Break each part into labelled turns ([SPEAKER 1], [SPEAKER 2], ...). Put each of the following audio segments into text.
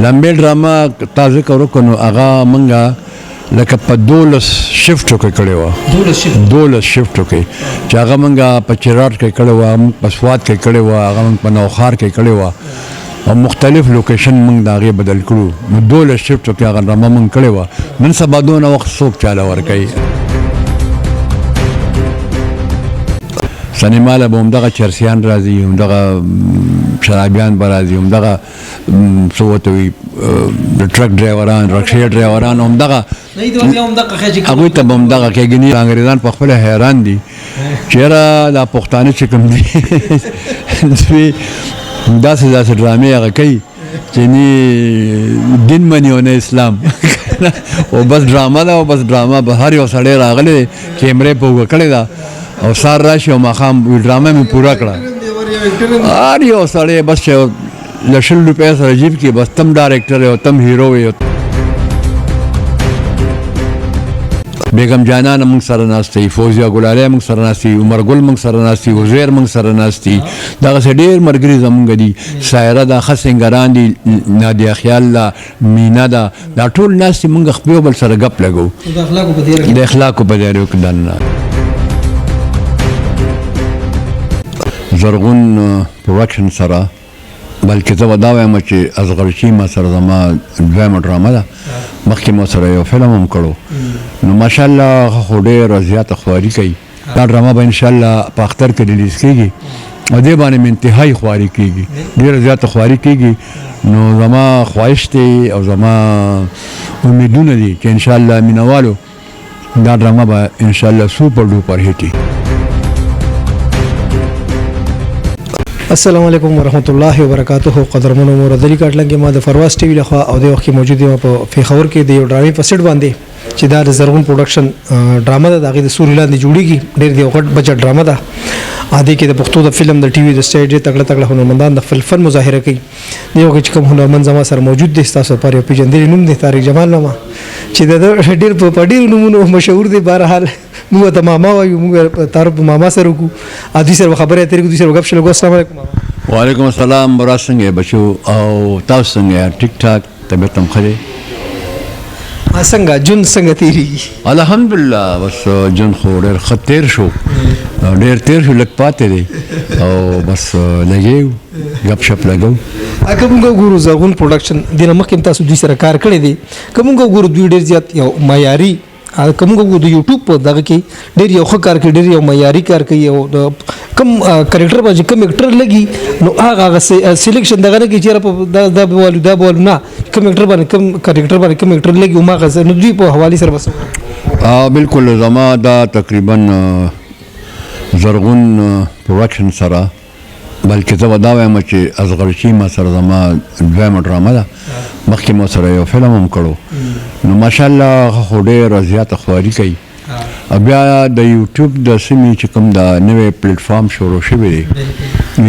[SPEAKER 1] لمبې ډرامه تا ذکر وکړو نو هغه موږ لکه په 12 شفټو کې کړې وه 12 شفټو کې چې هغه موږ په چراټ کې کړې وه موږ په سوات کې کړې وه هغه موږ په نوخار کې کړې وه او مختلف لوکیشن موږ د هغې بدل کړو نو 12 شفټو کې هغه ډرامه موږ کړې وه نن سبا دونه وخت څوک چاله ورکوي سنیماله به همدغه چرسیان راځي همدغه شرابیان به راځي همدغه څه ورته وي د ټرک ډرایوران رکشې ډرایوران همدغه هغوی ته به همدغه کېږي انګریزان په خپله حیران دي چې یاره دا پښتانه چې کوم دي دوی داسې داسې ډرامې هغه کوي چې نه دین مني او نه اسلام او بس ډرامه ده او بس ډرامه به هر یو سړی راغلی کیمرې په اوږه کړې ده او سار راشي او ماښام ډرامه مې پوره کړه هر یو سړی بس چې له 100 روپۍ سره جیب کې بس تم ډایرکټر او تم هیرو وي بیگم جانان موږ سره ناست دی فوزیه ګلالی موږ سره ناست دی عمر ګل موږ سره ناست دی عزیر موږ سره ناست دی دغسې ډېر ملګري زموږ دي سایره ده ښه سنګران دي نادیه خیال ده مینا ده دا ټول ناست دي موږ خپل یو بل سره ګپ لګو د اخلاقو په دیارو کې دننه زرغون پروډکشن سره بلکې زه به دا وایم چې اصغر شي ما سره زما دویمه ډرامه ده مخکې ما سره یو فلم هم کړو نو ماشاءالله هغه خو ډېره زیاته خواري کوي دا ډرامه به انشاءالله په اختر کې ریلیز کېږي او دې باندې مې انتهایي خواري کېږي ډېره زیاته خواري کېږي نو زما خواهش دی او زما امیدونه دي چې انشاءالله مینوالو دا ډرامه به انشاءالله سوپر ډوپر هټ وي
[SPEAKER 2] السلام علیکم ورحمۃ اللہ وبرکاتہ قدرمنو موردلی کاټلنګ ما د فرواز ټي وی لخوا او د وخت موجود یم په پیښور کې د یو ډرامې په سیټ باندې چې دا د زرغون پروډکشن ډرامه ده د هغې د سوري لاندې جوړیږي ډېر د یو غټ بجټ ډرامه ده دې کې د پښتو د فلم د ټي وي د سټیج ډېر تکړه تکړه هنرمندان د خپل فن مظاهره کوي یو کې چې کوم هنرمند زما سره موجود دی ستاسو لپاره یو پېژندلی نوم دی طارق جمال نومه چې د ډېر په ډېرو نومونو مشهور دی بهرحال موږ ته ماما وایو موږ تعارف په ماما سره وکړو دوی سره خبرې اترې کوو دوی سره ګپ شل وکړو السلام علیکم ماما
[SPEAKER 1] وعلیکم السلام برا څنګه بچو او تاسو څنګه ټیک ټاک طبیعت هم ښه دی
[SPEAKER 2] څنګه ژوند څنګه تېرېږي
[SPEAKER 1] الحمدلله بس ژوند خو ډېر ښه تېر شو ډېر تېر شو لږ پاتې دی او بس لګېو ګپ شپ لګو
[SPEAKER 2] که موږ وګورو زرغون پروډکشن دې نه مخکې هم تاسو دوی سره کار کړی دی که موږ وګورو دوی ډېر زیات یو معیاري که موږ وګورو د یوټیوب په دغه کې ډېر یو ښه کار کوي ډېر یو معیاري کار کوي او د کم کرکټر باندې کم اکټر لګي نو هغه سلیکشن دغه نه کوي چېرې په دا به والو دا به والو نه کم اکټر باندې کم کرکټر باندې کم اکټر لګي هماغه نو دوی په حوالې سره بس
[SPEAKER 1] بالکل زما دا تقریبا زرغون پروډکشن سره بلکې زه به دا وایم چې اصغر شي ما سره زما دویمه ډرامه ده مخکې ما سره یو فلم هم کړو نو ماشاءالله هغه خو ډېره زیاته خواري کوي او بیا د یوټیوب د سیمې چې کوم د نوی پلیټفارم شروع شوی دی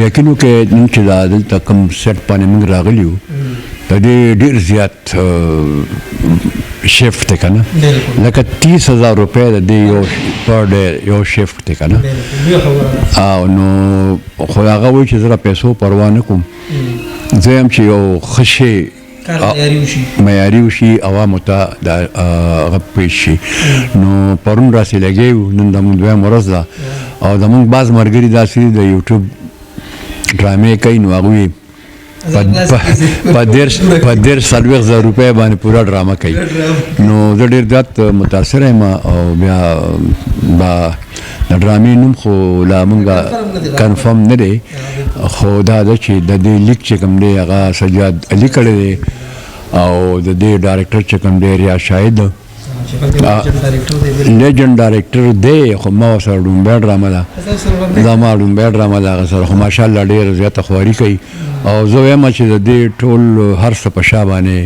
[SPEAKER 1] یقین وکړئ نن چې دا دلته کوم سیټ باندې موږ راغلي یو د دې ډېر زیات شفټ دی که نه لکه 30,000 روپۍ د دې یو پر ډے یو شفټ دی که نه او نو خو هغه وایي چې زه د پیسو پروا نه کوم زه یم چې یو ښه شی معیاري وشي عوامو ته هغه پېښ شي نو پرون راسې لګی وو نن زموږ دویم ورځ ده او زموږ بعض ملګري داسې د یوټیوب ډرامې کوي نو هغوی په 1,000 روپۍ باندې پوره ډرامه کوي نو زه ډېر زیات متاثره یم او بیا دا د ډرامې نوم خو لا مونږ کنفرم نه دی خو دا ده چې د دې لیک چې کوم دی هغه سجاد علي کړی دی او د دې ډایرکټر چې کوم دی ریا شاهد لیجنډ ډایرکټر دی خو ما ورسره ډومبۍ ډرامه ده زما ډومبۍ ډرامه ده هغه سره خو ماشاءالله ډېره زیاته خواري کوي او زه وایم چې د دې ټول هر څه په شا باندې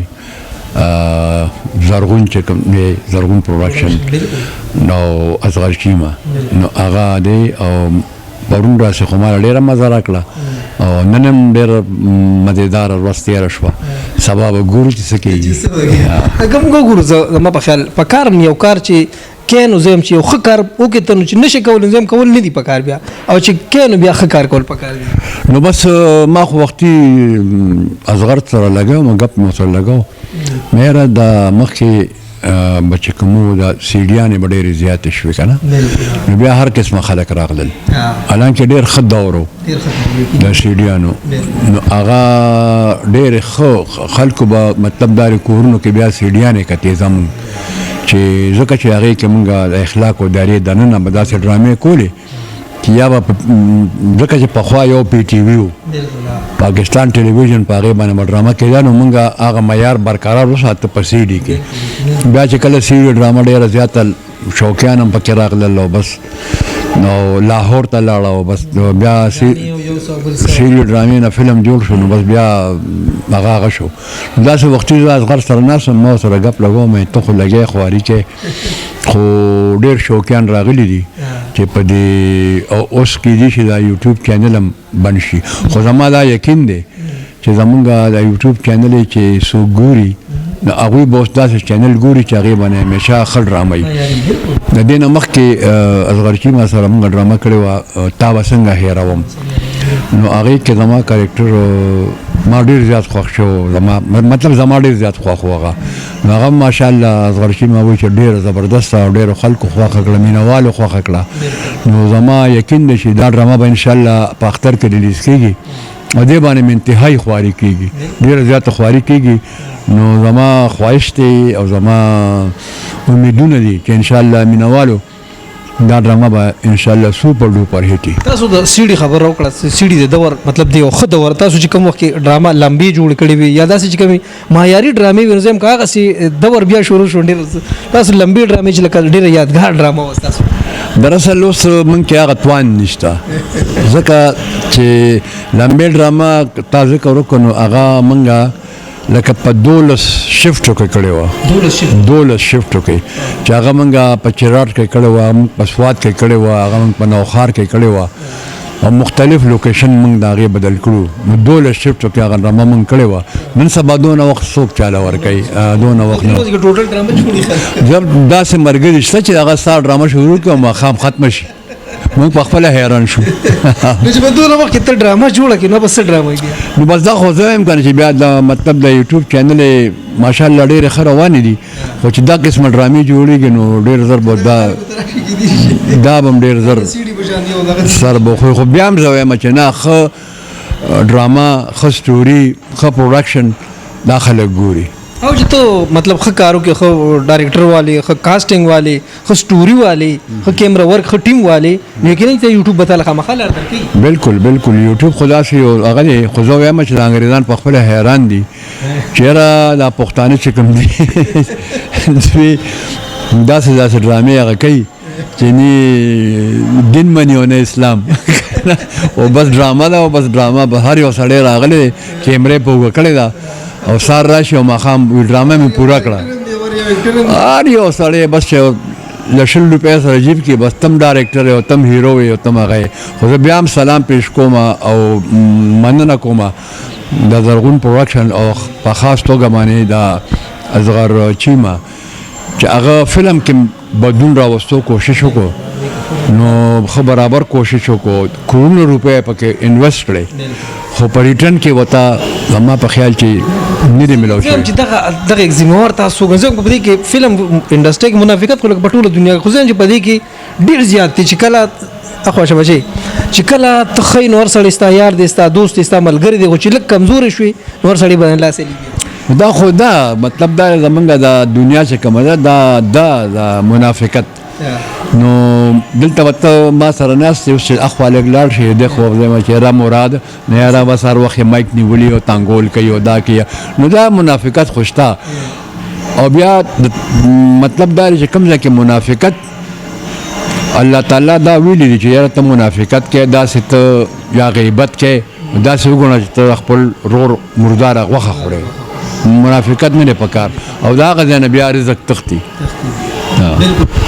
[SPEAKER 1] زرغون چې کوم دی زرغون پروډکشن نو اصغر شیمه نو هغه دی او پرون راسې خو ما ډېره مزه راکړه او نن هم ډېره مزېداره ورځ تېره شوه سبا به ګورو چې څه کېږي
[SPEAKER 2] که موږ وګورو زما په خیال په کار یو کار چې کینو زم چې یو ښه کار وکړي ته نو چې نشي کول زم کول نه دی پکار بیا او چې کینو بیا ښه کار کول پکار بیا
[SPEAKER 1] نو بس ما خو وختي اصغر سره لګاو ما غپ مو سره لګاو مېره د مخکې بچ کومو د سیډیانې ډېرې زیاتې شوې که نه نو بیا هر قسمه خلک راغلل حالانکه ډېر ښه دور و د سیډیانو نو هغه ډېرې ښه خلکو به مطلب دا کورونو کې بیا سیډیانې کتې زمونږ چې ځکه چې هغې کې مونږ د اخلاق او ادارې دننه به داسې ډرامې کولې چې یا به ځکه چې پخوا یو پی ټي وي و پاکستان ټلویزیون په هغې باندې به ډرامه کېده نو مونږ هغه معیار برقرار وساته په سی ډي کې بیا چې کله سی ډي ډرامه ډېره زیاته شوقیان هم پکې راغلل او بس نو لاهور ته لاړه او بس بیا سی ډي ډرامې نه فلم جوړ شو نو بس بیا هغه شو داسې وختي زه اصغر سره ناست وم ما سره ګپ لګوم ته خو لګې خواري کې خو ډېر شوقیان راغلي دي چې په دې اوس کې دي چې دا یوټیوب چینل هم بند شي خو زما دا یقین دی چې زمونږ د یوټیوب چینل چې څوک ګوري نو هغوی به اوس داسې چینل ګوري چې هغې باندې همیشه ښه ډرامه وي د دې نه مخکې اصغرچي ما سره مونږ ډرامه کړې وه تا به څنګه هېروم نو هغې کې زما کرکټر ما ډېر زیات خوښ شو مطلب زما ډېر زیات خوښ و هغه نو هغه ماشاءالله اصغرچي ما وایي چې ډېره زبردسته او ډېرو خلکو خوښه کړه مینهوالو خوښه کړه نو زما یقین دی چې دا ډرامه به انشاءالله په اختر کې ریلیز کېږي او دې باندې مې انتهایي خواري کېږي ډېره زیاته خواري کېږي نو زما خواهش دی او زما امیدونه دي چې انشاءالله مینهوالو دا ډرامه به انشاءالله سوپر ډوپر هټ وي
[SPEAKER 2] تاسو د سیډي خبر راوکړه سیډي د دور مطلب دی خو دور تاسو چې کوم وخت کې ډرامه لمبي جوړ کړي وي یا داسې چې کومي معیاري ډرامې ورزم کاغه سي دور بیا شروع شو ډېر تاسو لمبي ډرامې چې لکه ډېر یادګار ډرامه و تاسو
[SPEAKER 1] دراصل اوس مونږ کې هغه توان نشته ځکه چې لمبي ډرامه تا ذکر وکړو نو هغه مونږه لکه په 12 شفټو کې کړې وه 12 شفټو کې چې هغه مونږ په چراټ کې کړې وه مونږ په سوات کې کړې وه هغه مونږ په نوخار کې کړې وه او مختلف لوکیشن مونږ د هغې بدل کړو نو 12 شفټو کې هغه ډرامه مونږ کړې وه نن سبا دونه وخت څوک چاله ورکوي دونه وخت نه داسې ملګري شته چې هغه ستا ډرامه شروع کړي او ماښام ختمه شي مونږ په خپله حیران شو
[SPEAKER 2] نو چې په دونه وخت کې ته ډرامه جوړه کړې نو بس څه ډرامه بیا
[SPEAKER 1] نو بس دا خو زه وایم که نه چې بیا د مطلب د یوټیوب چینل یې ماشاءالله ډېرې ښه روانې دي خو چې دا قسمه ډرامې جوړېږي نو ډېر زر به دا به هم ډېر زر سر به خو بیا هم زه وایم چې نه ښه ډرامه ښه سټوري ښه پروډکشن دا خلک ګوري
[SPEAKER 2] او چې ته مطلب ښه کارو کې ښه ډایرکټر والے ښه کاسټینګ والے ښه سټوري والے ښه کیمرا ورک ښه ټیم والے یقینا ته یوټیوب به تعالی خامخا لار درکوي
[SPEAKER 1] بالکل بالکل یوټیوب خو داسې یو هغه دی خو زه وایم چې د انګریزان په خپله حیران دي چېرې دا پښتانه چې کوم دي دوی داسې ډرامې هغه کوي چې نه دین مني او نه اسلام او بس ډرامه ده او بس ډرامه به هر یو سړی راغلی کیمرې په اوږه کړې ده او سار راشي او ماښام ډرامه مې پوره کړه هر یو سړی بس چې له 100 روپۍ سره جیب کې بس تم ډایرکټر او تم هیرو وي او تم هغه خو زه بیا هم سلام پیش کوم او مننه کوم د زرغون پروډکشن او په خاص توګه باندې د اصغر چیما چې هغه فلم کې بدلون راوستو کوشش وکړو نو خو برابر کوشش وکړو کروڑونو روپۍ پکې انویسټ کړې خو په ریټرن کې وتا زما په خیال چې نه دی ملو شوی
[SPEAKER 2] چې دغه ایگزیمور تاسو غوښنه په دې کې فلم انډستری کې منافقت خلک په ټوله دنیا خو ځین چې په دې کې ډیر زیات چې کله اخوا شبچی چې کله ته خې نور سړی ستا یار دی ستا دوست دی ستا ملګری دی چې لږ کمزوري شوي نور سړی باندې لاسې لیږي
[SPEAKER 1] دا خو دا مطلب دا زمونږ د دنیا چې کومه ده دا منافقت نو دلته ورته ما سره ناست یو چې اخوا لږ لاړ شي دی خو وایم چې را مراد نه یاره بس هر وخت مایک نیولي او تانګول کوي او دا کوي نو دا منافقت خو شته او بیا مطلب دا چې کوم ځای کې منافقت الله تعالی دا ویلي دي چې یاره ته منافقت کې داسې ته یا غیبت کې داسې وګڼه چې ته خپل رور مرداره غوښه خورې منافقت نه دی پکار او دا هغه ځای نه بیا رزق تختی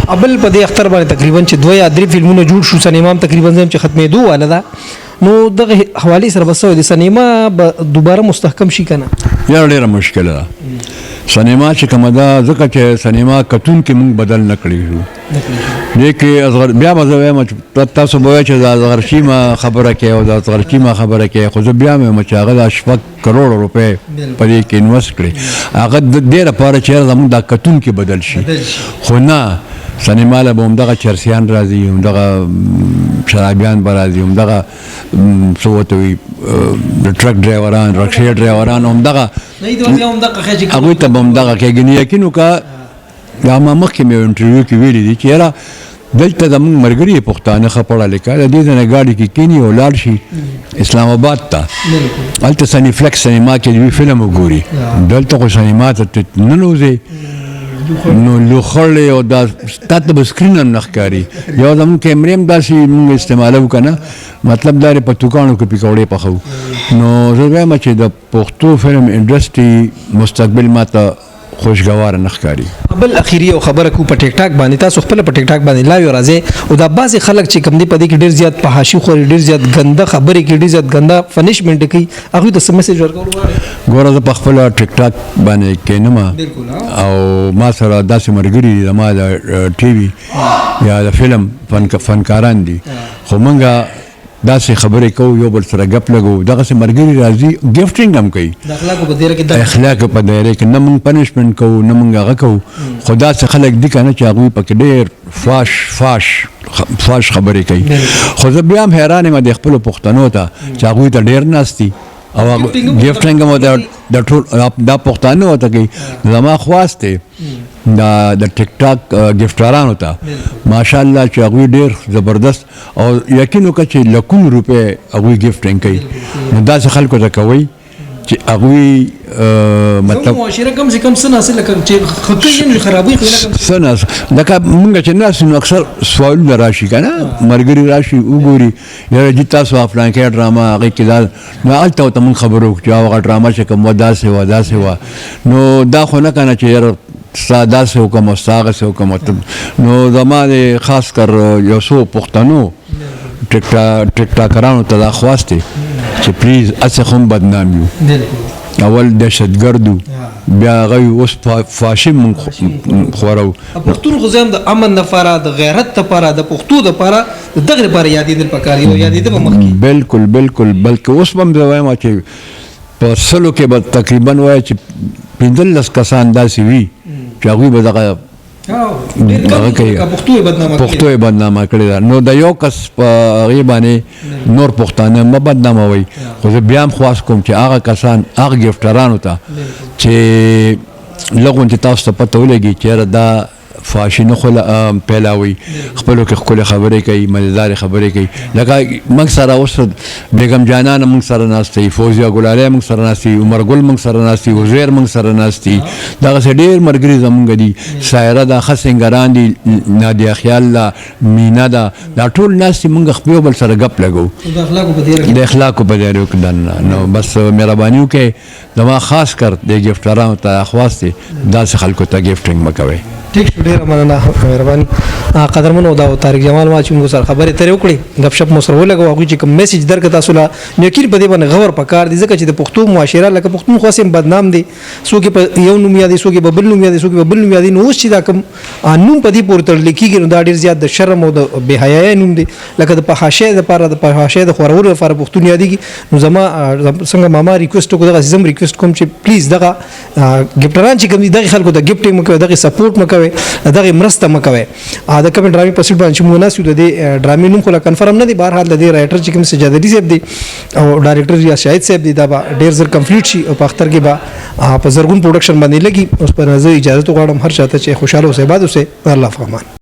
[SPEAKER 2] ابل په دې اختر باندې تقریبا چې 2 یا 3 فلمونه جوړ شو سینما تقریبا زم چې ختمېدو واله ده نو دغه حواله سره بسو د سینما دوباره مستحکم شي کنه
[SPEAKER 1] یا ډیره مشکله ده سینما چې کومه ده ځکه چې سینما کتون کې موږ بدل نه کړی شو دې کې بیا به زه وایم چې تاسو به وایئ چې د اصغرشیمه خبره کوي او د اصغرشیمه خبره کوي خو زه بیا وایم چې هغه د 6 کروڑ روپۍ په دې کې انویسټ کړي هغه د دې لپاره چې زموږ دا کتون کې بدل شي خو نه سینما له به همدغه چرسیان راځي همدغه شرابیان به راځي همدغه څه ورته وایي د ټرک ډرایوران رکشې ډرایوران همدغه هغوی ته به همدغه کېږي نو یقین وکړه یا ما مخکې مې انټرویو کې ویلي دي چې یاره دلته زموږ ملګري پښتانه ښه پړه لیکه د دې ځای نه ګاډي کې کښېني او لاړ شي اسلام آباد ته هلته سني فلکس سینما کې دوی فلم وګوري دلته خو سینما ته ننوځې نو لوخړې او دا تا ته به سکرین هم نه ښکاري یو زموږ کیمرې هم داسې موږ استعمالوو که نه مطلب دا په دوکانو کې پکوړې پخوو نو زه وایم چې د پښتو فلم انډسټري مستقبل ما ته خوشګواره نه ښکاري
[SPEAKER 2] بل اخیری او خبره کو په ټیک ټاک باندې تاسو خپل په ټیک ټاک باندې لایو راځي او دا بعضی خلک چې کم دی په دې کې ډیر زیات فحاشي خو ډیر زیات ګنده خبرې کې ډیر زیات ګنده فنشمنت کوي هغه د میسج ورکول غواړي
[SPEAKER 1] ګوره زه په خپل ټیک ټاک باندې کینم او ما سره داسې مرګري دي ما د ټي وي یا د فلم فنکاران دي خو مونږه داسې خبرې کوو یو بل سره ګپ لګو دغسې ملګري راځي ګفټینګ هم کوي
[SPEAKER 2] د اخلاقو په دایره کې
[SPEAKER 1] اخلاقو په دایره کې نه موږ پنشمنټ کوو نه موږ هغه کوو خو داسې خلک دي که نه چې هغوی پکې ډېر فاش خبرې کوي خو زه بیا هم حیران یم د خپلو پښتنو ته چې هغوی ته ډېر ناست دي او ګفټینګ هم د ټول دا پښتانه ورته کوي زما خواست دی د ټیک ټاک ګفټرانو ته ماشاءالله چې هغوی ډېر زبردست او یقین وکړه چې لکونو روپۍ هغوی ګفټینګ کوي نو داسې خلکو ته کوئ چې هغوی مطلب
[SPEAKER 2] معاشره کم سے کم څه ناصل لکه چې خطرې خرابوي خو
[SPEAKER 1] څه ناصل لکه مونږ چې ناست نو اکثر سوالونه راشي که نه ملګري راشي وګوري یاره جي تاسو فلانکۍ ډرامه هغې کې دا نو هلته ورته مونږ خبرې وکړو چې هغه ډرامه چې کوم وه داسې وه نو دا خو نه که نه چې یاره ستا داسې وکړم او ستا هغسې وکړم نو زما د خاص کر یو څو پښتنو ټیک ټاکرانو ته دا خواست دی چې پلیز هسې خو هم بدنام یو اول دهشتګرد وو بیا هغه اوس فاشي مونږ خورو
[SPEAKER 2] پښتون خو زم د امن لپاره د غیرت لپاره د پښتو لپاره دغه لپاره یادېدل پکار یو یادېده به مخکې
[SPEAKER 1] بالکل بلکې اوس هم زه وایم چې په سلو کې به تقریبا وایي چې 15 کسان داسې وي چې هغوی به دغه پښتو یې بدنامه کړې ده نو د یو کس په هغې باندې نور پښتانه مه بدناموئ خو زه بیا هم خواست کوم چې هغه کسان هغه ګفټرانو ته چې لږ غوندې تاسو ته پته ولګي چې یاره دا فاشي نه خو پیلاوي خپلو کې ښکلې خبرې کوي مزېدارې خبرې کوي لکه موږ سره اوس بیګم جانان موږ سره ناست دی فوزیه ګلالی موږ سره ناست دی عمر ګل موږ سره ناست دی عزیر موږ سره ناست دی دغسې ډېر ملګري زموږ دي سایره ده ښه سینګران دي نادیه خیال ده مینا ده دا ټول ناست دي موږ یو بل سره ګپ لګو د اخلاقو په دایرو کې نو بس مهرباني وکړئ زما خاص کر د ګفټرانو ته خواست دی داسې خلکو ته ګفټینګ مه کوئ
[SPEAKER 2] ټیک شو ډېره مننه مهرباني قدرمنو دا طارق جمال ما چې موږ سره خبرې اترې وکړې ګپ شپ مو سره ولګو هغوی چې کوم میسج درکړه تاسو له نو یقین په دې باندې غور پکار دي ځکه چې د پښتو معاشره لکه پښتون خو هسې بدنام دی څوک یې په یو نوم یادوي څوک یې په بل نوم یادوي څوک یې په بل نوم یادوي نو اوس چې دا کوم نوم په دې پورې تړل کېږي نو دا ډېر زیات د شرم او د بې حیایۍ نوم دی لکه د فحاشۍ دپاره د فحاشۍ د خورولو لپاره پښتون یادېږي نو زما څنګه ماما ریکویسټ وکړو دغسې زه هم ریکویسټ کوم چې پلیز دغه ګفټران چې کوم دي دغې خلکو ته ګفټینګ مه کوئ دغې سپورټ مه کوئ دغې مرسته مه کوئ د کومې ډرامې په سیټ باندې چې موږ ناست یو د دې ډرامې نوم خو لا کنفرم نه دی بهرحال د دې رایټر چې کوم سجاد علي صاحب دی او ډایرکټر یا شاهد صاحب دی دا به ډېر زر کمپلیټ شي او په اختر کې به په زرګون پروډکشن باندې لګي اوس په نظر اجازه غواړم هر چاته چې خوشحاله اوسئ آباد اوسئ الله فغمان